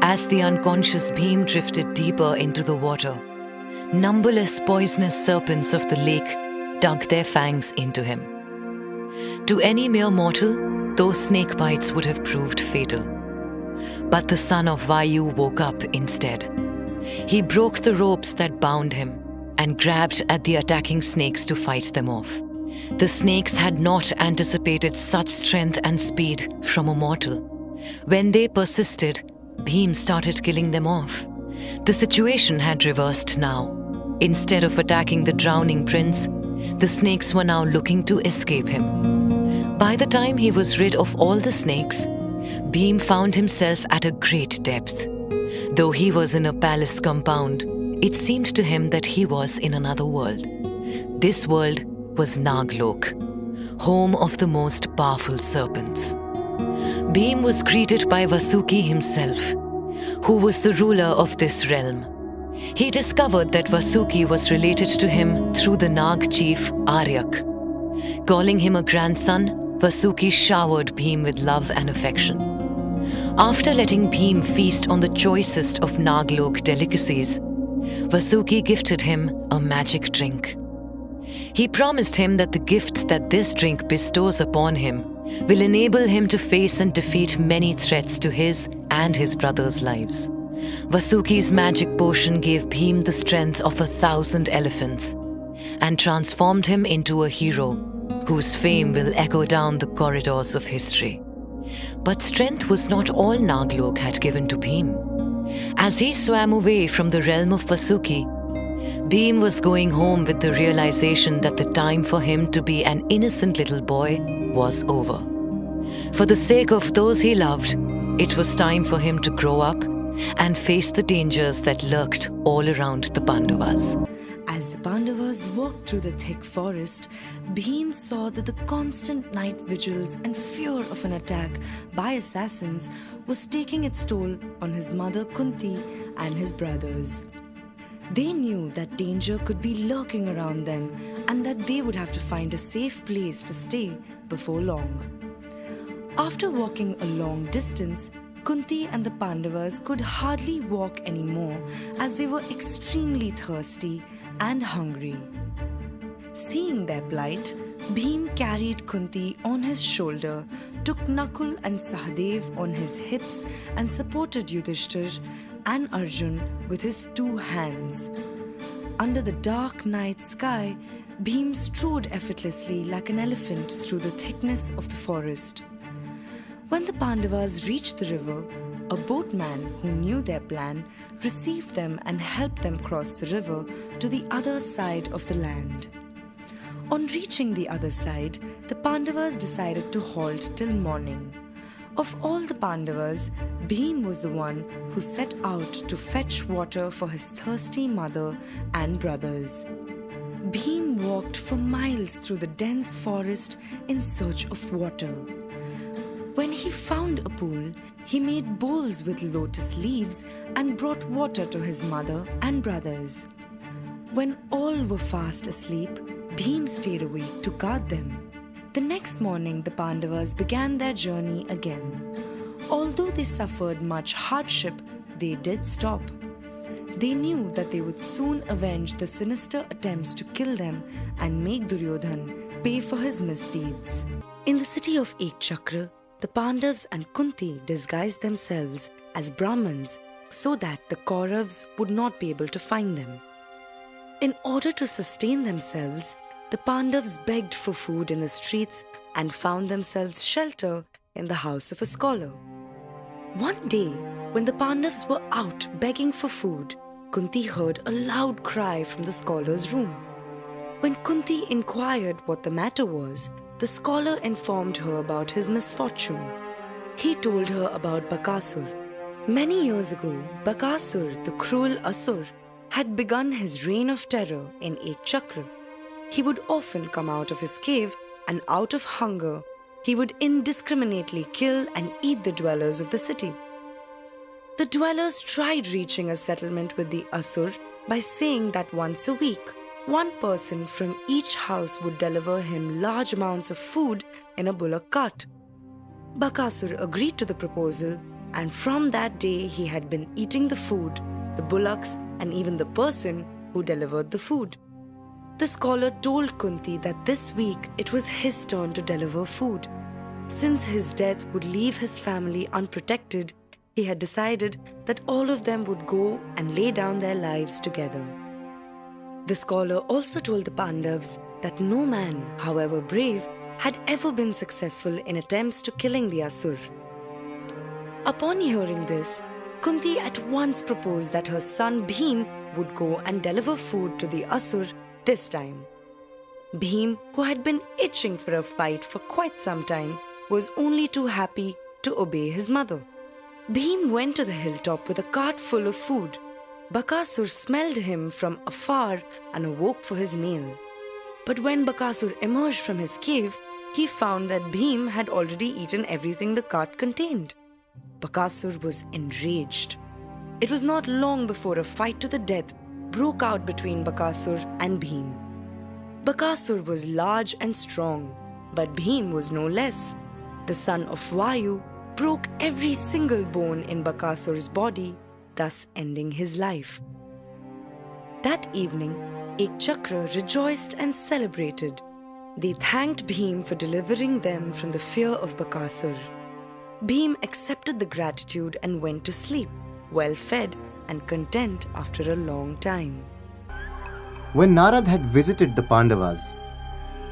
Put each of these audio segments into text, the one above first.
As the unconscious Bhim drifted deeper into the water, numberless poisonous serpents of the lake dug their fangs into him. To any mere mortal, those snake bites would have proved fatal. But the son of Vayu woke up instead. He broke the ropes that bound him and grabbed at the attacking snakes to fight them off. The snakes had not anticipated such strength and speed from a mortal. When they persisted, Bhim started killing them off. The situation had reversed now. Instead of attacking the drowning prince, the snakes were now looking to escape him. By the time he was rid of all the snakes, Bhim found himself at a great depth. Though he was in a palace compound, it seemed to him that he was in another world. This world was Naglok, home of the most powerful serpents. Bhim was greeted by Vasuki himself, who was the ruler of this realm. He discovered that Vasuki was related to him through the Nag chief Aryak. Calling him a grandson, Vasuki showered Bhim with love and affection. After letting Bhim feast on the choicest of Naglok delicacies, Vasuki gifted him a magic drink. He promised him that the gifts that this drink bestows upon him will enable him to face and defeat many threats to his and his brothers' lives. Vasuki's magic potion gave Bhim the strength of 1,000 elephants and transformed him into a hero whose fame will echo down the corridors of history. But strength was not all Naglok had given to Bhim. As he swam away from the realm of Vasuki, Bhim was going home with the realization that the time for him to be an innocent little boy was over. For the sake of those he loved, it was time for him to grow up and face the dangers that lurked all around the Pandavas. As the Pandavas walked through the thick forest, Bhim saw that the constant night vigils and fear of an attack by assassins was taking its toll on his mother Kunti and his brothers. They knew that danger could be lurking around them and that they would have to find a safe place to stay before long. After walking a long distance, Kunti and the Pandavas could hardly walk anymore as they were extremely thirsty and hungry. Seeing their plight, Bhim carried Kunti on his shoulder, took Nakul and Sahadev on his hips and supported Yudhishthir and Arjun with his 2 hands. Under the dark night sky, Bhim strode effortlessly like an elephant through the thickness of the forest. When the Pandavas reached the river, a boatman who knew their plan received them and helped them cross the river to the other side of the land. On reaching the other side, the Pandavas decided to halt till morning. Of all the Pandavas, Bhim was the one who set out to fetch water for his thirsty mother and brothers. Bhim walked for miles through the dense forest in search of water. When he found a pool, he made bowls with lotus leaves and brought water to his mother and brothers. When all were fast asleep, Bhim stayed awake to guard them. The next morning, the Pandavas began their journey again. Although they suffered much hardship, they did stop. They knew that they would soon avenge the sinister attempts to kill them and make Duryodhan pay for his misdeeds. In the city of Ekchakra, the Pandavas and Kunti disguised themselves as Brahmins so that the Kauravas would not be able to find them. In order to sustain themselves, the Pandavas begged for food in the streets and found themselves shelter in the house of a scholar. One day, when the Pandavas were out begging for food, Kunti heard a loud cry from the scholar's room. When Kunti inquired what the matter was, the scholar informed her about his misfortune. He told her about Bakasur. Many years ago, Bakasur, the cruel Asur, had begun his reign of terror in Ekchakra. He would often come out of his cave and out of hunger, he would indiscriminately kill and eat the dwellers of the city. The dwellers tried reaching a settlement with the Asur by saying that once a week, one person from each house would deliver him large amounts of food in a bullock cart. Bakasur agreed to the proposal and from that day he had been eating the food, the bullocks, and even the person who delivered the food. The scholar told Kunti that this week it was his turn to deliver food. Since his death would leave his family unprotected, he had decided that all of them would go and lay down their lives together. The scholar also told the Pandavas that no man, however brave, had ever been successful in attempts to killing the Asur. Upon hearing this, Kunti at once proposed that her son Bhim would go and deliver food to the Asur this time. Bhim, who had been itching for a fight for quite some time, was only too happy to obey his mother. Bhim went to the hilltop with a cart full of food. Bakasur smelled him from afar and awoke for his meal. But when Bakasur emerged from his cave, he found that Bhim had already eaten everything the cart contained. Bakasur was enraged. It was not long before a fight to the death broke out between Bakasur and Bhim. Bakasur was large and strong, but Bhim was no less. The son of Vayu broke every single bone in Bakasur's body, thus ending his life. That evening, Ekchakra rejoiced and celebrated. They thanked Bhim for delivering them from the fear of Bakasur. Bhim accepted the gratitude and went to sleep, well fed and content after a long time. When Narad had visited the Pandavas,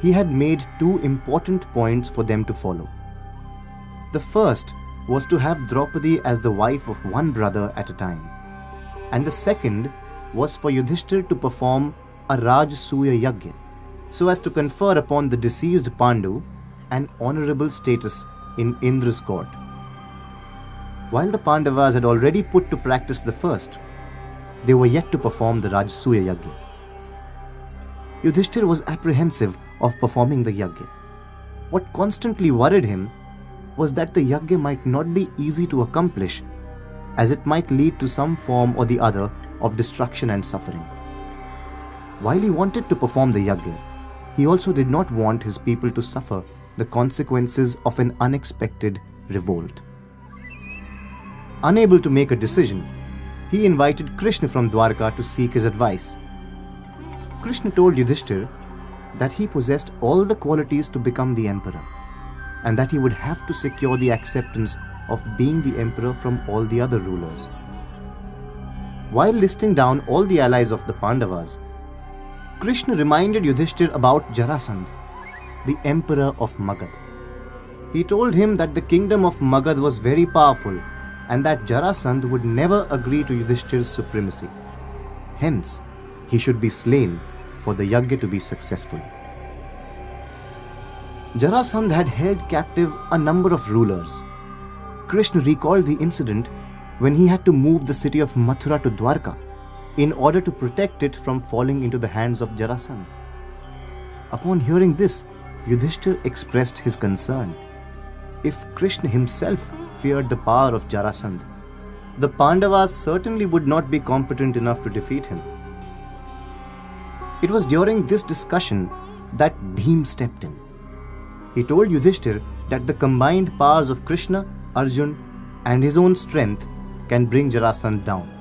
he had made two important points for them to follow. The first was to have Draupadi as the wife of one brother at a time, and the second was for Yudhishthir to perform a Rajasuya Yagya, so as to confer upon the deceased Pandu an honorable status in Indra's court. While the Pandavas had already put to practice the first, they were yet to perform the Rajasuya Yagya. Yudhishthir was apprehensive of performing the Yagya. What constantly worried him was that the Yagya might not be easy to accomplish, as it might lead to some form or the other of destruction and suffering. While he wanted to perform the Yagya, he also did not want his people to suffer the consequences of an unexpected revolt. Unable to make a decision, he invited Krishna from Dwarka to seek his advice. Krishna told Yudhishthir that he possessed all the qualities to become the emperor, and that he would have to secure the acceptance of being the emperor from all the other rulers. While listing down all the allies of the Pandavas, Krishna reminded Yudhishthir about Jarasandha, the emperor of Magad. He told him that the kingdom of Magad was very powerful and that Jarasandha would never agree to Yudhishthir's supremacy. Hence, he should be slain for the Yagya to be successful. Jarasandha had held captive a number of rulers. Krishna recalled the incident when he had to move the city of Mathura to Dwarka in order to protect it from falling into the hands of Jarasandha. Upon hearing this, Yudhishthir expressed his concern. If Krishna himself feared the power of Jarasandha, the Pandavas certainly would not be competent enough to defeat him. It was during this discussion that Bhim stepped in. He told Yudhishthir that the combined powers of Krishna, Arjun, and his own strength can bring Jarasandha down.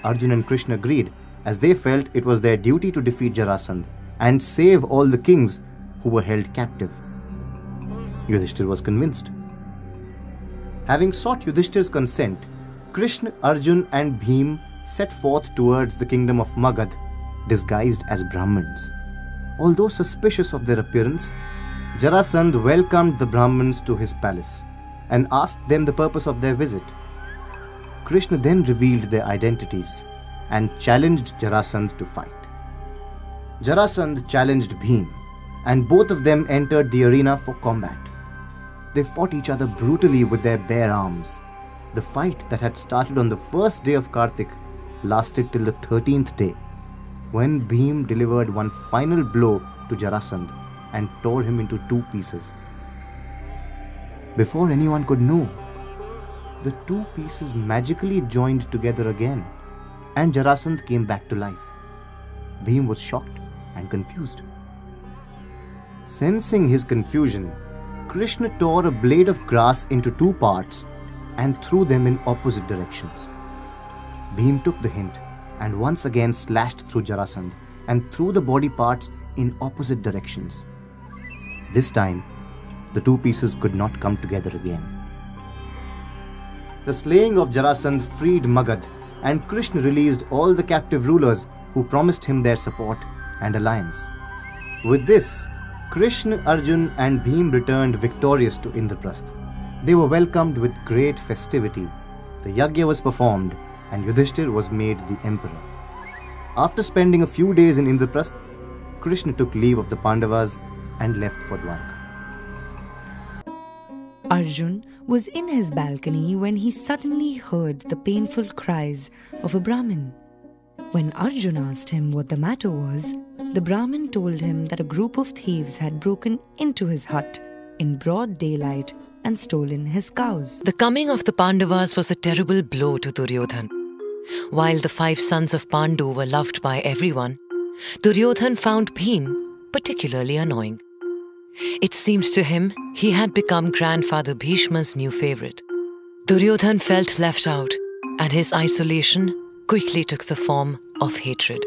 Arjun and Krishna agreed, as they felt it was their duty to defeat Jarasandha and save all the kings who were held captive. Yudhishthir was convinced. Having sought Yudhishthir's consent, Krishna, Arjun, and Bhim set forth towards the kingdom of Magad, disguised as Brahmins. Although suspicious of their appearance, Jarasandha welcomed the Brahmins to his palace and asked them the purpose of their visit. Krishna then revealed their identities and challenged Jarasandha to fight. Jarasandha challenged Bhim, and both of them entered the arena for combat. They fought each other brutally with their bare arms. The fight that had started on the first day of Kartik lasted till the 13th day, when Bhim delivered one final blow to Jarasandha and tore him into two pieces. Before anyone could know, the two pieces magically joined together again, and Jarasandha came back to life. Bhim was shocked and confused. Sensing his confusion, Krishna tore a blade of grass into two parts and threw them in opposite directions. Bhim took the hint and once again slashed through Jarasandh and threw the body parts in opposite directions. This time, the two pieces could not come together again. The slaying of Jarasandh freed Magad, and Krishna released all the captive rulers who promised him their support and alliance. With this, Krishna, Arjun and Bhim returned victorious to Indraprastha. They were welcomed with great festivity. The yajna was performed and Yudhishthir was made the emperor. After spending a few days in Indraprastha, Krishna took leave of the Pandavas and left for Dwarka. Arjun was in his balcony when he suddenly heard the painful cries of a Brahmin. When Arjun asked him what the matter was, the Brahmin told him that a group of thieves had broken into his hut in broad daylight and stolen his cows. The coming of the Pandavas was a terrible blow to Duryodhan. While the 5 sons of Pandu were loved by everyone, Duryodhan found Bhim particularly annoying. It seemed to him he had become grandfather Bhishma's new favorite. Duryodhan felt left out, and his isolation quickly took the form of hatred.